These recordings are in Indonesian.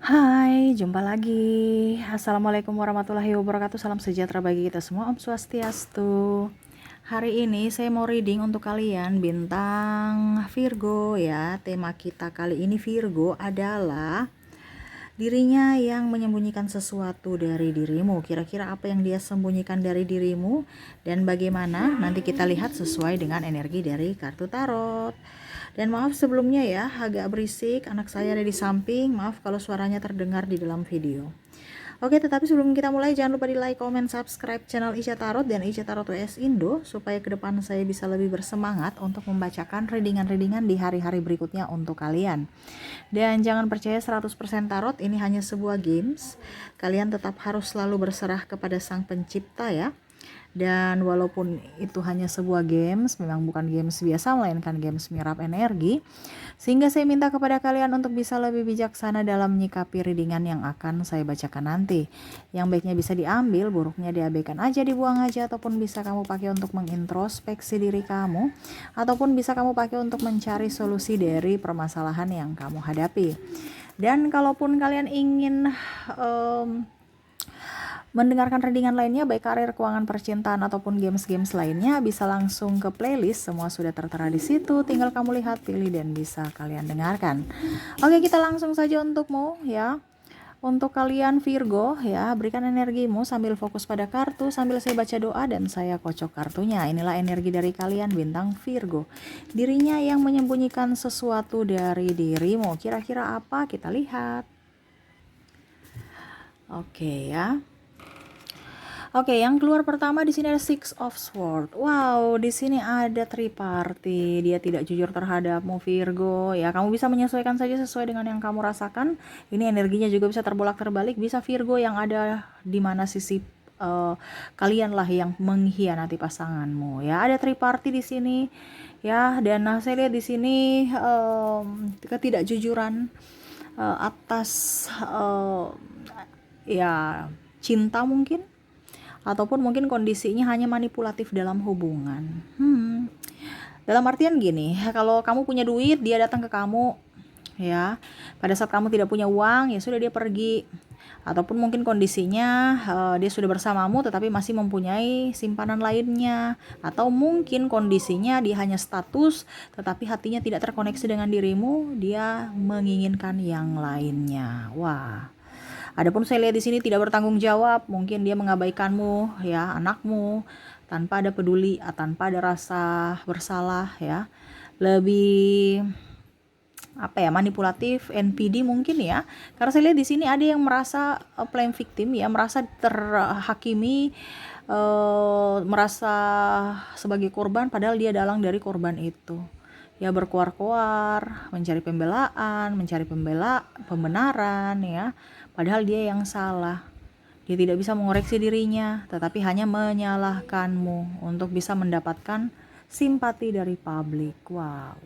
Hai, jumpa lagi. Assalamualaikum warahmatullahi wabarakatuh. Salam sejahtera bagi kita semua. Om Swastiastu. Hari ini saya mau reading untuk kalian bintang Virgo ya. Tema kita kali ini Virgo adalah dirinya yang menyembunyikan sesuatu dari dirimu. Kira-kira apa yang dia sembunyikan dari dirimu dan bagaimana? Nanti kita lihat sesuai dengan energi dari kartu tarot. Dan maaf sebelumnya ya, agak berisik, anak saya ada di samping. Maaf kalau suaranya terdengar di dalam video. Oke, tetapi sebelum kita mulai jangan lupa di like, comment, subscribe channel Ica Tarot dan Ica Tarot WS Indo supaya ke depan saya bisa lebih bersemangat untuk membacakan readingan-readingan di hari-hari berikutnya untuk kalian. Dan jangan percaya 100% tarot, ini hanya sebuah games. Kalian tetap harus selalu berserah kepada Sang Pencipta ya. Dan walaupun itu hanya sebuah games, memang bukan games biasa melainkan games mirap energi, sehingga saya minta kepada kalian untuk bisa lebih bijaksana dalam menyikapi readingan yang akan saya bacakan nanti. Yang baiknya bisa diambil, buruknya diabaikan aja, dibuang aja, ataupun bisa kamu pakai untuk mengintrospeksi diri kamu, ataupun bisa kamu pakai untuk mencari solusi dari permasalahan yang kamu hadapi. Dan kalaupun kalian ingin mendengarkan readingan lainnya baik karir, keuangan, percintaan ataupun games-games lainnya, bisa langsung ke playlist, semua sudah tertera di situ, tinggal kamu lihat, pilih dan bisa kalian dengarkan. Oke, kita langsung saja untukmu ya. Untuk kalian Virgo ya, berikan energimu sambil fokus pada kartu, sambil saya baca doa dan saya kocok kartunya. Inilah energi dari kalian bintang Virgo. Dirinya yang menyembunyikan sesuatu dari dirimu. Kira-kira apa? Kita lihat. Oke ya. Oke, yang keluar pertama di sini ada Six of Swords. Wow, di sini ada triparty. Dia tidak jujur terhadapmu Virgo. Ya, kamu bisa menyesuaikan saja sesuai dengan yang kamu rasakan. Ini energinya juga bisa terbolak-terbalik. Bisa Virgo yang ada di mana sisi kalian lah yang mengkhianati pasanganmu. Ya, ada triparty di sini. Ya, dan saya lihat di sini ketidakjujuran atas ya cinta mungkin, ataupun mungkin kondisinya hanya manipulatif dalam hubungan. Dalam artian gini, kalau kamu punya duit, dia datang ke kamu, ya. Pada saat kamu tidak punya uang, ya sudah dia pergi. Ataupun mungkin kondisinya dia sudah bersamamu, tetapi masih mempunyai simpanan lainnya. Atau mungkin kondisinya dia hanya status, tetapi hatinya tidak terkoneksi dengan dirimu, dia menginginkan yang lainnya. Wah. Adapun saya lihat di sini tidak bertanggung jawab, mungkin dia mengabaikanmu ya, anakmu, tanpa ada peduli, tanpa ada rasa bersalah ya. Lebih manipulatif, NPD mungkin ya. Karena saya lihat di sini ada yang merasa playing victim ya, merasa terhakimi, merasa sebagai korban padahal dia dalang dari korban itu. Ya, berkuar-kuar, mencari pembelaan, mencari pembenaran ya. Padahal dia yang salah. Dia tidak bisa mengoreksi dirinya, tetapi hanya menyalahkanmu untuk bisa mendapatkan simpati dari publik. Wow.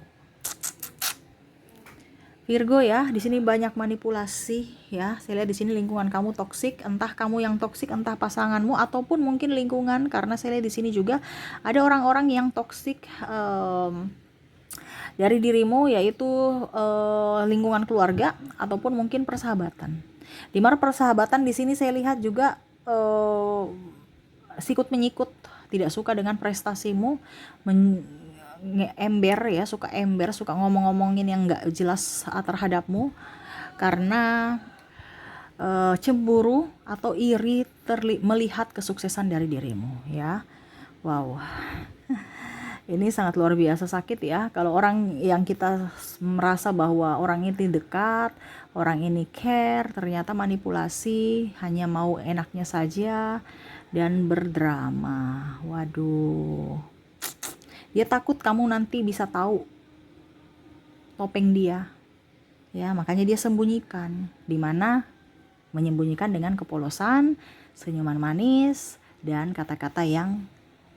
Virgo ya, di sini banyak manipulasi ya. Saya lihat di sini lingkungan kamu toksik, entah kamu yang toksik, entah pasanganmu, ataupun mungkin lingkungan, karena saya lihat di sini juga ada orang-orang yang toksik dari dirimu, yaitu lingkungan keluarga ataupun mungkin persahabatan. Di mana persahabatan di sini saya lihat juga sikut menyikut, tidak suka dengan prestasimu, ember ya, suka ember, suka ngomong-ngomongin yang nggak jelas terhadapmu karena cemburu atau iri melihat kesuksesan dari dirimu ya. Wow. Ini sangat luar biasa sakit ya, kalau orang yang kita merasa bahwa orang ini dekat, orang ini care, ternyata manipulasi, hanya mau enaknya saja dan berdrama. Waduh. Dia takut kamu nanti bisa tahu topeng dia. Ya, makanya dia sembunyikan. Dimana menyembunyikan dengan kepolosan, senyuman manis, dan kata-kata yang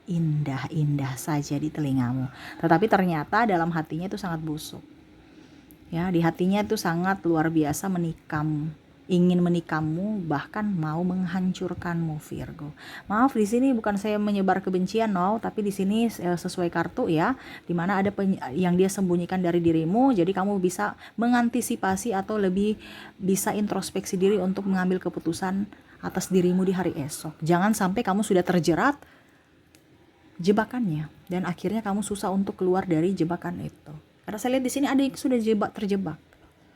indah-indah saja di telingamu. Tetapi ternyata dalam hatinya itu sangat busuk. Ya, di hatinya itu sangat luar biasa menikam ingin menikahmu, bahkan mau menghancurkanmu, Virgo. Maaf, di sini bukan saya menyebar kebencian, no, tapi di sini sesuai kartu ya, dimana ada yang dia sembunyikan dari dirimu, jadi kamu bisa mengantisipasi atau lebih bisa introspeksi diri untuk mengambil keputusan atas dirimu di hari esok. Jangan sampai kamu sudah terjerat jebakannya dan akhirnya kamu susah untuk keluar dari jebakan itu. Karena saya lihat di sini ada yang sudah terjebak.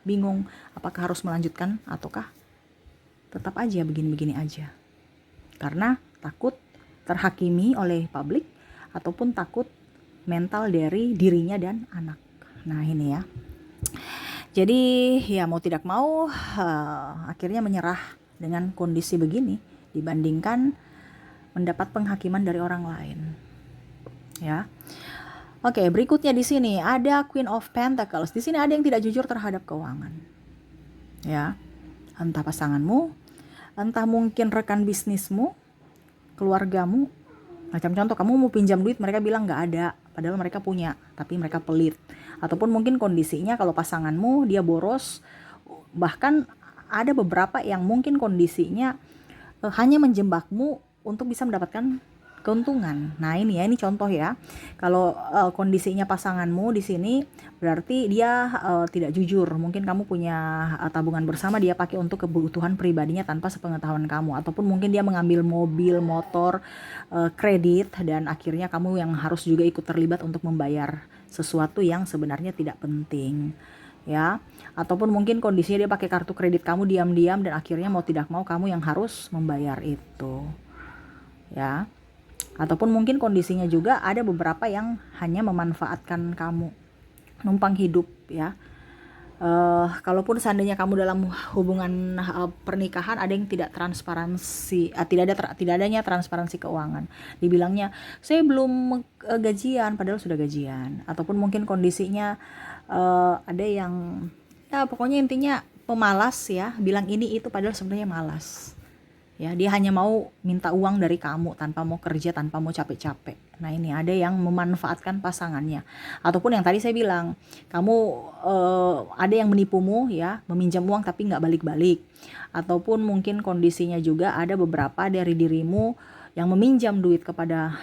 Bingung apakah harus melanjutkan ataukah tetap aja begini-begini aja. Karena takut terhakimi oleh publik ataupun takut mental dari dirinya dan anak. Nah, ini ya. Jadi ya mau tidak mau akhirnya menyerah dengan kondisi begini dibandingkan mendapat penghakiman dari orang lain. Ya. Oke, berikutnya di sini ada Queen of Pentacles. Di sini ada yang tidak jujur terhadap keuangan. Ya. Entah pasanganmu, entah mungkin rekan bisnismu, keluargamu. Macam contoh, kamu mau pinjam duit, mereka bilang nggak ada, padahal mereka punya, tapi mereka pelit. Ataupun mungkin kondisinya kalau pasanganmu dia boros, bahkan ada beberapa yang mungkin kondisinya hanya menjebakmu untuk bisa mendapatkan keuntungan. Nah, ini ya, ini contoh ya. Kalau kondisinya pasanganmu di sini berarti dia tidak jujur. Mungkin kamu punya tabungan bersama, dia pakai untuk kebutuhan pribadinya tanpa sepengetahuan kamu, ataupun mungkin dia mengambil mobil, motor, kredit, dan akhirnya kamu yang harus juga ikut terlibat untuk membayar sesuatu yang sebenarnya tidak penting. Ya, ataupun mungkin kondisinya dia pakai kartu kredit kamu diam-diam dan akhirnya mau tidak mau kamu yang harus membayar itu. Ya. Ataupun mungkin kondisinya juga ada beberapa yang hanya memanfaatkan kamu, numpang hidup ya. Kalaupun seandainya kamu dalam hubungan pernikahan ada yang tidak transparansi, tidak adanya transparansi keuangan. Dibilangnya saya belum gajian, padahal sudah gajian. Ataupun mungkin kondisinya ada yang ya pokoknya intinya pemalas ya, bilang ini itu padahal sebenarnya malas. Ya, dia hanya mau minta uang dari kamu tanpa mau kerja, tanpa mau capek-capek. Nah, ini ada yang memanfaatkan pasangannya. Ataupun yang tadi saya bilang, kamu ada yang menipumu ya, meminjam uang tapi nggak balik-balik. Ataupun mungkin kondisinya juga ada beberapa dari dirimu yang meminjam duit kepada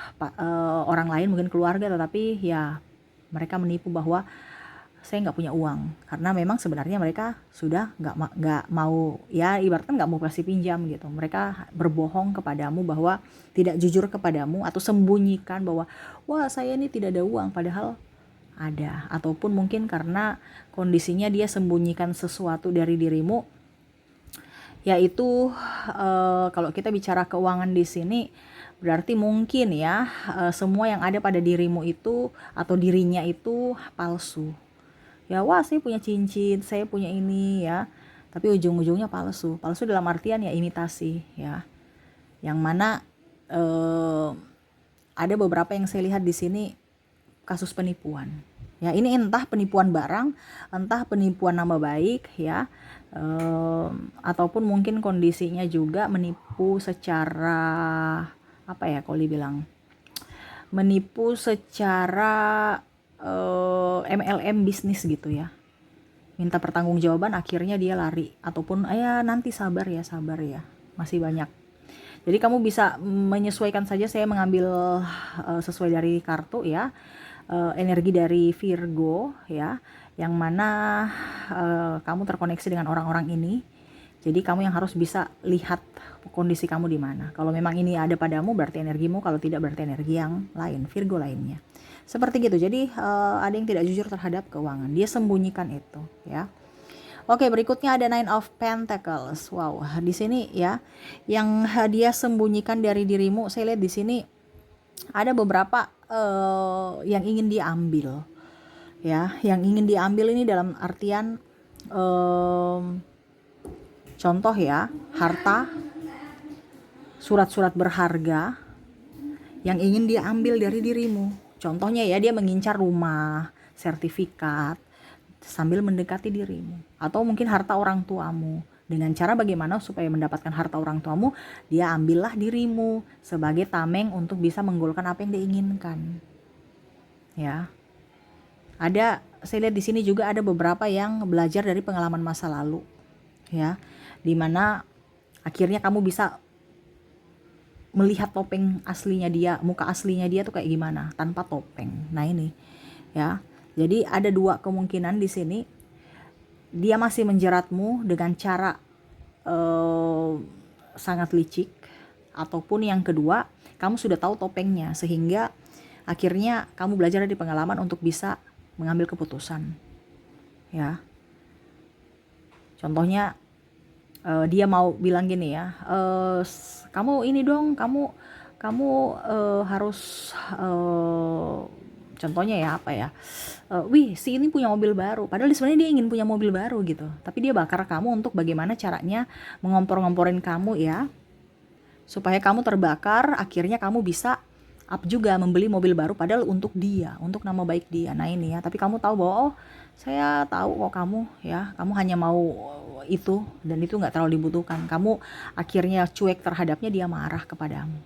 orang lain, mungkin keluarga, tetapi ya mereka menipu bahwa saya nggak punya uang, karena memang sebenarnya mereka sudah nggak mau ya, ibaratkan nggak mau kasih pinjam gitu. Mereka berbohong kepadamu bahwa tidak jujur kepadamu atau sembunyikan bahwa wah saya ini tidak ada uang, padahal ada. Ataupun mungkin karena kondisinya dia sembunyikan sesuatu dari dirimu, yaitu kalau kita bicara keuangan di sini berarti mungkin ya semua yang ada pada dirimu itu atau dirinya itu palsu. Ya, wah saya punya cincin, saya punya ini ya, tapi ujung-ujungnya palsu. Palsu dalam artian ya imitasi ya, yang mana ada beberapa yang saya lihat di sini kasus penipuan. Ya, ini entah penipuan barang, entah penipuan nama baik ya, ataupun mungkin kondisinya juga menipu secara apa ya, kalau dibilang menipu secara MLM bisnis gitu ya, minta pertanggungjawaban akhirnya dia lari, ataupun ya nanti sabar ya masih banyak. Jadi kamu bisa menyesuaikan saja, saya mengambil sesuai dari kartu ya, energi dari Virgo ya, yang mana kamu terkoneksi dengan orang-orang ini. Jadi kamu yang harus bisa lihat kondisi kamu di mana. Kalau memang ini ada padamu berarti energimu, kalau tidak berarti energi yang lain, Virgo lainnya. Seperti gitu. Jadi ada yang tidak jujur terhadap keuangan. Dia sembunyikan itu, ya. Oke, berikutnya ada Nine of Pentacles. Wow, di sini ya, yang dia sembunyikan dari dirimu. Saya lihat di sini ada beberapa yang ingin diambil, ya. Yang ingin diambil ini dalam artian contoh ya, harta, surat-surat berharga yang ingin dia ambil dari dirimu. Contohnya ya, dia mengincar rumah, sertifikat, sambil mendekati dirimu. Atau mungkin harta orang tuamu. Dengan cara bagaimana supaya mendapatkan harta orang tuamu, dia ambillah dirimu sebagai tameng untuk bisa menggolkan apa yang dia inginkan. Ya. Saya lihat di sini juga ada beberapa yang belajar dari pengalaman masa lalu. ya, dimana akhirnya kamu bisa melihat topeng aslinya dia, muka aslinya dia tuh kayak gimana tanpa topeng. Nah ini ya, jadi ada dua kemungkinan di sini. Dia masih menjeratmu dengan cara sangat licik, ataupun yang kedua, kamu sudah tahu topengnya sehingga akhirnya kamu belajar dari pengalaman untuk bisa mengambil keputusan. Ya. Contohnya dia mau bilang gini ya, kamu ini dong, kamu harus contohnya ya apa ya, wih si ini punya mobil baru, padahal sebenarnya dia ingin punya mobil baru gitu, tapi dia bakar kamu untuk bagaimana caranya mengompor-ngomporin kamu ya, supaya kamu terbakar, akhirnya kamu bisa up juga membeli mobil baru, padahal untuk dia, untuk nama baik dia. Nah ini ya, tapi kamu tahu bahwa oh saya tahu kok kamu ya, kamu hanya mau itu, dan itu nggak terlalu dibutuhkan. Kamu akhirnya cuek terhadapnya, dia marah kepadamu.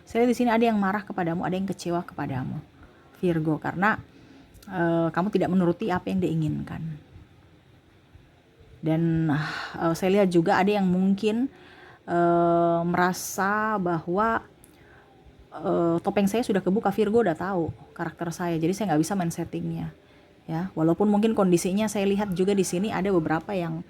Saya di sini ada yang marah kepadamu, ada yang kecewa kepadamu, Virgo, karena kamu tidak menuruti apa yang diinginkan. Dan saya lihat juga ada yang mungkin merasa bahwa topeng saya sudah kebuka, Virgo udah tahu karakter saya, jadi saya nggak bisa main settingnya ya. Walaupun mungkin kondisinya saya lihat juga di sini ada beberapa yang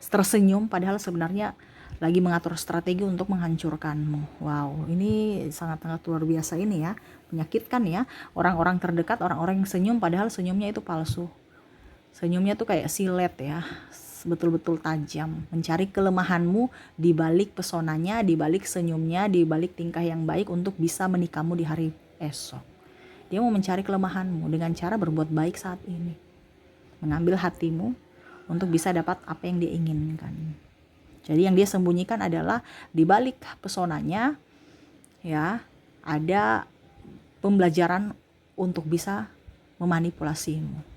tersenyum, padahal sebenarnya lagi mengatur strategi untuk menghancurkanmu. Wow, ini sangat-sangat luar biasa ini ya, menyakitkan ya. Orang-orang terdekat, orang-orang yang senyum, padahal senyumnya itu palsu. Senyumnya tuh kayak silet ya, betul-betul tajam, mencari kelemahanmu di balik pesonanya, di balik senyumnya, di balik tingkah yang baik untuk bisa menikahmu di hari esok. Dia mau mencari kelemahanmu dengan cara berbuat baik saat ini, mengambil hatimu untuk bisa dapat apa yang dia inginkan. Jadi yang dia sembunyikan adalah di balik pesonanya ya, ada pembelajaran untuk bisa memanipulasimu.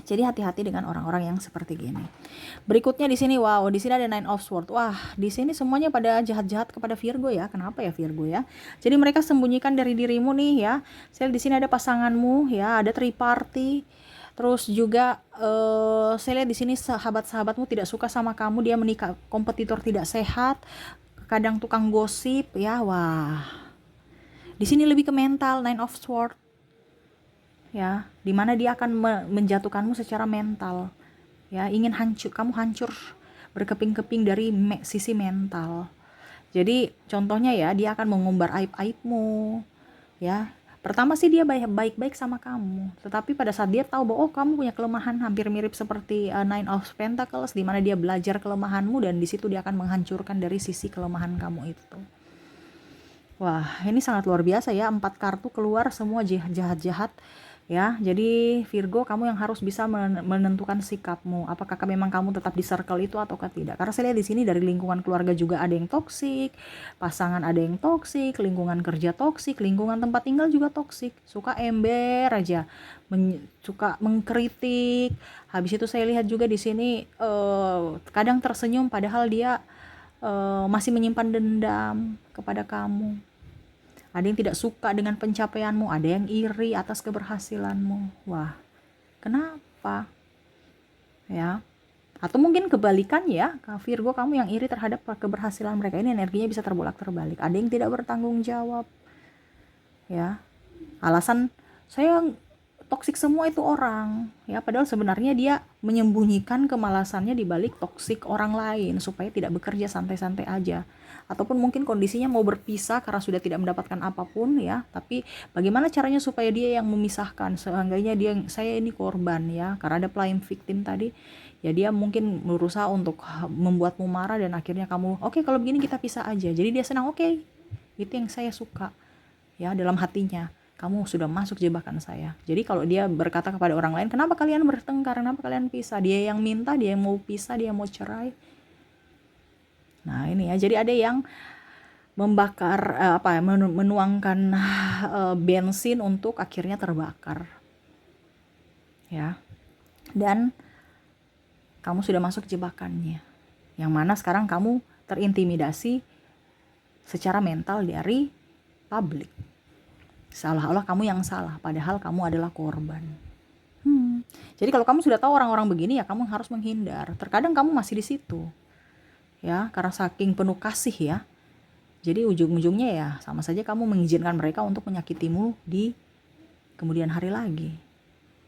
Jadi hati-hati dengan orang-orang yang seperti gini. Berikutnya di sini, wow, di sini ada Nine of Swords. Wah, di sini semuanya pada jahat-jahat kepada Virgo ya. Kenapa ya Virgo ya? Jadi mereka sembunyikan dari dirimu nih ya. Saya di sini ada pasanganmu ya, ada triparty. Terus juga saya lihat di sini sahabat-sahabatmu tidak suka sama kamu, dia menikah, kompetitor tidak sehat, kadang tukang gosip ya. Wah. Di sini lebih ke mental, Nine of Swords. Ya, dimana dia akan menjatuhkanmu secara mental ya, ingin kamu hancur berkeping-keping dari sisi mental. Jadi contohnya ya, dia akan mengumbar aib-aibmu ya. Pertama sih dia baik-baik sama kamu, tetapi pada saat dia tahu bahwa oh kamu punya kelemahan hampir mirip seperti Nine of Pentacles, dimana dia belajar kelemahanmu dan di situ dia akan menghancurkan dari sisi kelemahan kamu itu. Wah, ini sangat luar biasa ya, 4 kartu keluar semua jahat-jahat ya. Jadi Virgo, kamu yang harus bisa menentukan sikapmu, apakah memang kamu tetap di circle itu ataukah tidak. Karena saya lihat di sini dari lingkungan keluarga juga ada yang toksik, pasangan ada yang toksik, lingkungan kerja toksik, lingkungan tempat tinggal juga toksik, suka ember aja, suka mengkritik. Habis itu saya lihat juga di sini kadang tersenyum padahal dia masih menyimpan dendam kepada kamu. Ada yang tidak suka dengan pencapaianmu, ada yang iri atas keberhasilanmu. Wah, kenapa? Ya. Atau mungkin kebalikan ya, Virgo, kamu yang iri terhadap keberhasilan mereka. Ini energinya bisa terbolak-terbalik. Ada yang tidak bertanggung jawab. Ya. Alasan saya toksik semua itu orang, ya, padahal sebenarnya dia menyembunyikan kemalasannya di balik toksik orang lain supaya tidak bekerja santai-santai aja. Ataupun mungkin kondisinya mau berpisah karena sudah tidak mendapatkan apapun ya, tapi bagaimana caranya supaya dia yang memisahkan, seenggaknya saya ini korban ya, karena ada playing victim tadi ya, dia mungkin berusaha untuk membuatmu marah dan akhirnya kamu oke, kalau begini kita pisah aja, jadi dia senang, oke, itu yang saya suka ya, dalam hatinya kamu sudah masuk jebakan saya. Jadi kalau dia berkata kepada orang lain, kenapa kalian bertengkar, kenapa kalian pisah, dia yang minta, dia yang mau pisah, dia yang mau cerai. Nah ini ya, jadi ada yang membakar menuangkan bensin untuk akhirnya terbakar ya, dan kamu sudah masuk jebakannya, yang mana sekarang kamu terintimidasi secara mental dari publik, seolah-olah kamu yang salah padahal kamu adalah korban. Jadi kalau kamu sudah tahu orang-orang begini, ya kamu harus menghindar. Terkadang kamu masih di situ, ya, karena saking penuh kasih ya. Jadi ujung-ujungnya ya sama saja kamu mengizinkan mereka untuk menyakitimu di kemudian hari lagi.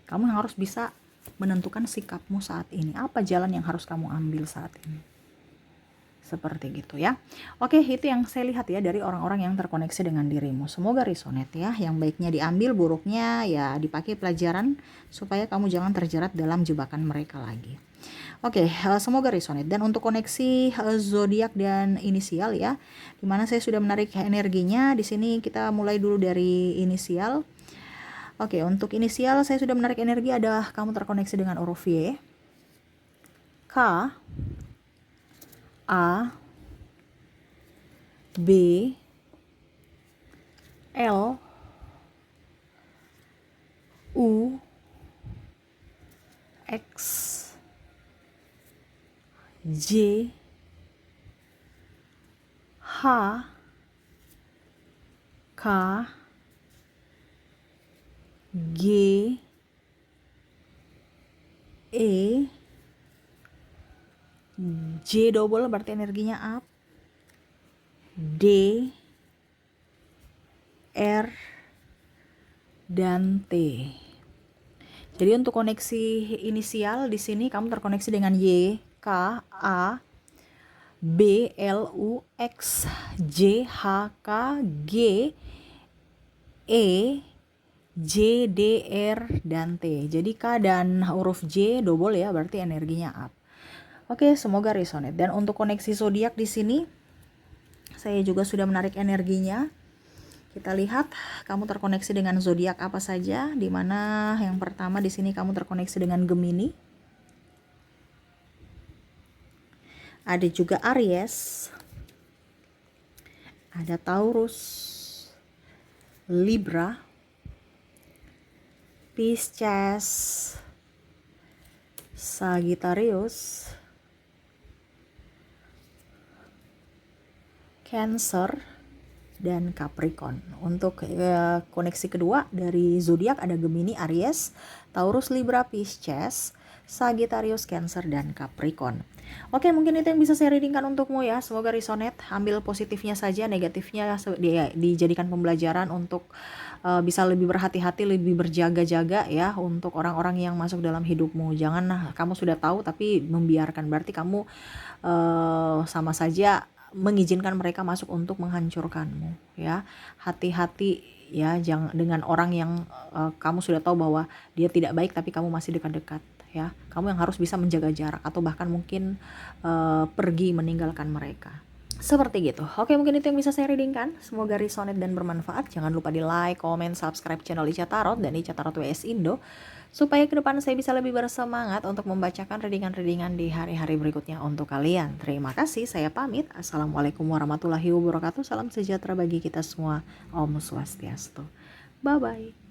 Kamu harus bisa menentukan sikapmu saat ini. Apa jalan yang harus kamu ambil saat ini? Seperti gitu ya. Oke, itu yang saya lihat ya dari orang-orang yang terkoneksi dengan dirimu. Semoga resonate ya. Yang baiknya diambil, buruknya ya dipakai pelajaran supaya kamu jangan terjerat dalam jebakan mereka lagi. Oke, semoga resonate. Dan untuk koneksi zodiak dan inisial ya, dimana saya sudah menarik energinya. Di sini kita mulai dulu dari inisial. Oke, untuk inisial saya sudah menarik energi, ada kamu terkoneksi dengan huruf Y, K, A, B, L, U, X, J, H, K, G, E, J double berarti energinya up, D, R, dan T. Jadi untuk koneksi inisial di sini kamu terkoneksi dengan Y, K, A, B, L, U, X, J, H, K, G, E, J, D, R, dan T. Jadi K dan huruf J double ya, berarti energinya up. Oke, semoga resonate. Dan untuk koneksi zodiak di sini saya juga sudah menarik energinya. Kita lihat kamu terkoneksi dengan zodiak apa saja. Di mana yang pertama di sini kamu terkoneksi dengan Gemini. Ada juga Aries. Ada Taurus, Libra, Pisces, Sagittarius, Cancer, dan Capricorn. Untuk koneksi kedua dari zodiak ada Gemini, Aries, Taurus, Libra, Pisces, Sagittarius, Cancer, dan Capricorn. Oke, mungkin itu yang bisa saya readingkan untukmu ya. Semoga resonate. Ambil positifnya saja, negatifnya dijadikan pembelajaran untuk bisa lebih berhati-hati, lebih berjaga-jaga ya untuk orang-orang yang masuk dalam hidupmu. Jangan kamu sudah tahu tapi membiarkan, berarti kamu sama saja mengizinkan mereka masuk untuk menghancurkanmu ya. Hati-hati ya, jangan dengan orang yang kamu sudah tahu bahwa dia tidak baik tapi kamu masih dekat-dekat ya. Kamu yang harus bisa menjaga jarak atau bahkan mungkin pergi meninggalkan mereka. Seperti gitu. Oke, mungkin itu yang bisa saya readingkan. Semoga resonate dan bermanfaat. Jangan lupa di like, comment, subscribe channel Ica Tarot dan Ica Tarot WS Indo, supaya ke depan saya bisa lebih bersemangat untuk membacakan readingan-readingan di hari-hari berikutnya untuk kalian. Terima kasih, saya pamit. Assalamualaikum warahmatullahi wabarakatuh. Salam sejahtera bagi kita semua. Om Swastiastu. Bye-bye.